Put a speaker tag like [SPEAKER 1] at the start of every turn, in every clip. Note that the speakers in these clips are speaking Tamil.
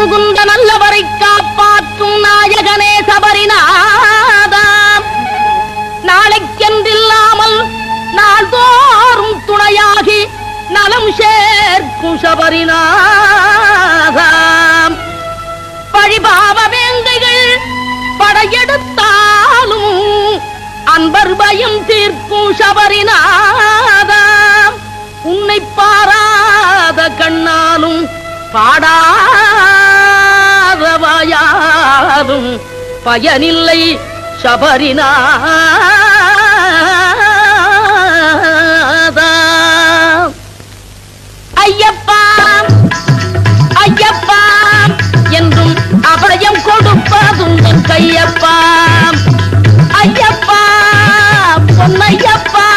[SPEAKER 1] புகுந்த நல்லவரை காப்பாற்றும் நாயகனே சபரிநாதா, நாளைக்கென்றில்லாமல் நாள்தோறும் துணையாகி நலம் சேர்க்கும் சபரிநாதா, பழிபாவ வேங்கைகள் படையெடுத்தாலும் அன்பர் பயம் தீர்க்கும் சபரிநாதா, உன்னை பாராத கண்ணாலும் பாடாத வாயாலும் பயனில்லை சபரிநாதா. ஐயப்பா ஐயப்பா என்றும் அபயம் கொடுப்பதும் கையப்பா, ஐயப்பா பொன்னையப்பா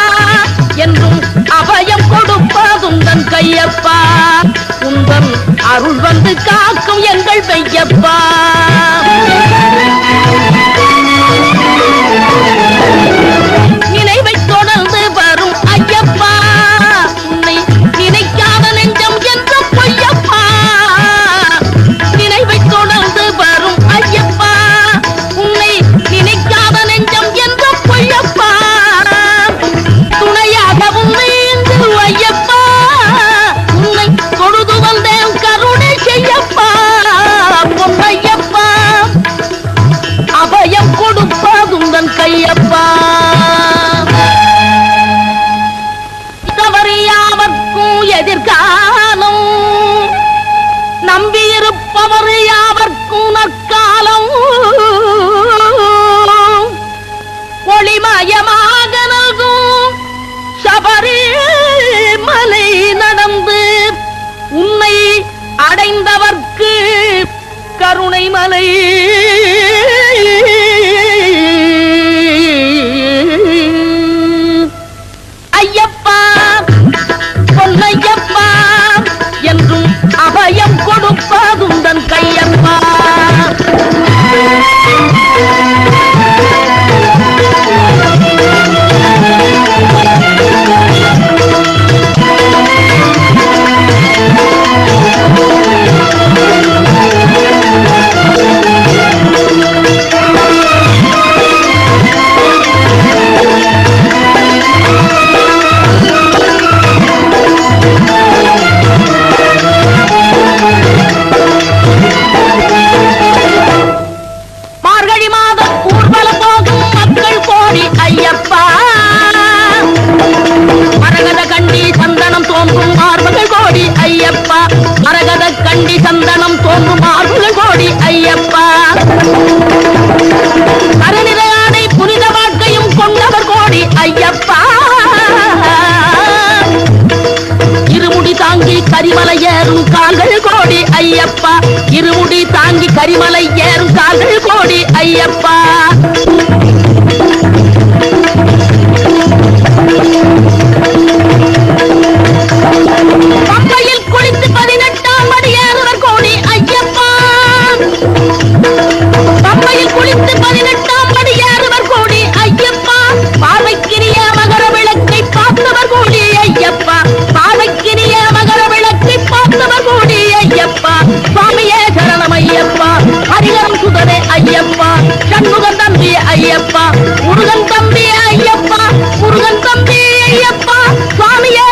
[SPEAKER 1] என்றும் அபயம் கொடுப்பதும் தன் கையப்பா, உந்தன் அருள் வந்து காக்கும் எங்கள் மெய்யப்பா. நினைவை தொடர்ந்து வரும் ஐயப்பா, உன்னை நினைக்காத நெஞ்சம் என்ற பொய்யப்பா, நினைவை தொடர்ந்து வரும் ஐயப்பா, உன்னை நினைக்காத நெஞ்சம் என்ற பொய்யப்பா, துணையாக உன்னை இன்று ஐயப்பா, உன்னை தொழுது வந்தேன் கருணை செய்யப்பா, பொன்னையப்பா அபயம் கொடுப்பதும் தன் கையப்பா. யாவர்க்கும் எதிர்காலம் நம்பியிருப்பவர் யாவர்க்கும் நற்காலம், ஒளிமயமாக நல்கும் சபரிமலை நடந்து உன்னை அடைந்தவர்க்கு கருணை மலை, ஐயப்பா பொன்னையப்பா என்றும் அபயம் கொடுப்பதும் தன் கையப்பா. மரகத கண்டி சந்தனம் தோன்றும் மார்புகள் கோடி ஐயப்பா, கருநிறையாடை புனித வாழ்க்கையும் கொண்டவர் கோடி ஐயப்பா, இருமுடி தாங்கி கரிமலை ஏறும் கால்கள் கோடி ஐயப்பா, இருமுடி தாங்கி கரிமலை ஏறும் கால்கள் கோடி ஐயப்பா. பம்பையில் குளித்து 18ஆம் படி ஏறுவர் கோடி ஐயப்பா, பம்பையில் குளித்து 18ஆம் படி ஏறுவர் கோடி ஐயப்பா, பார்வைக்கினிய மகர விளக்கை பார்த்தவர் கோடி ஐயப்பா, பார்வைக்கினிய மகர விளக்கை பார்த்தவர் கோடி ஐயப்பா, சுவாமியே சரணம் ஐயப்பா, ஹரிஹரம் சுதரே ஐயப்பா, சண்முகன் தம்பி ஐயப்பா, முருகன் தம்பி ஐயப்பா, முருகன் தம்பி ஐயப்பா, சுவாமியே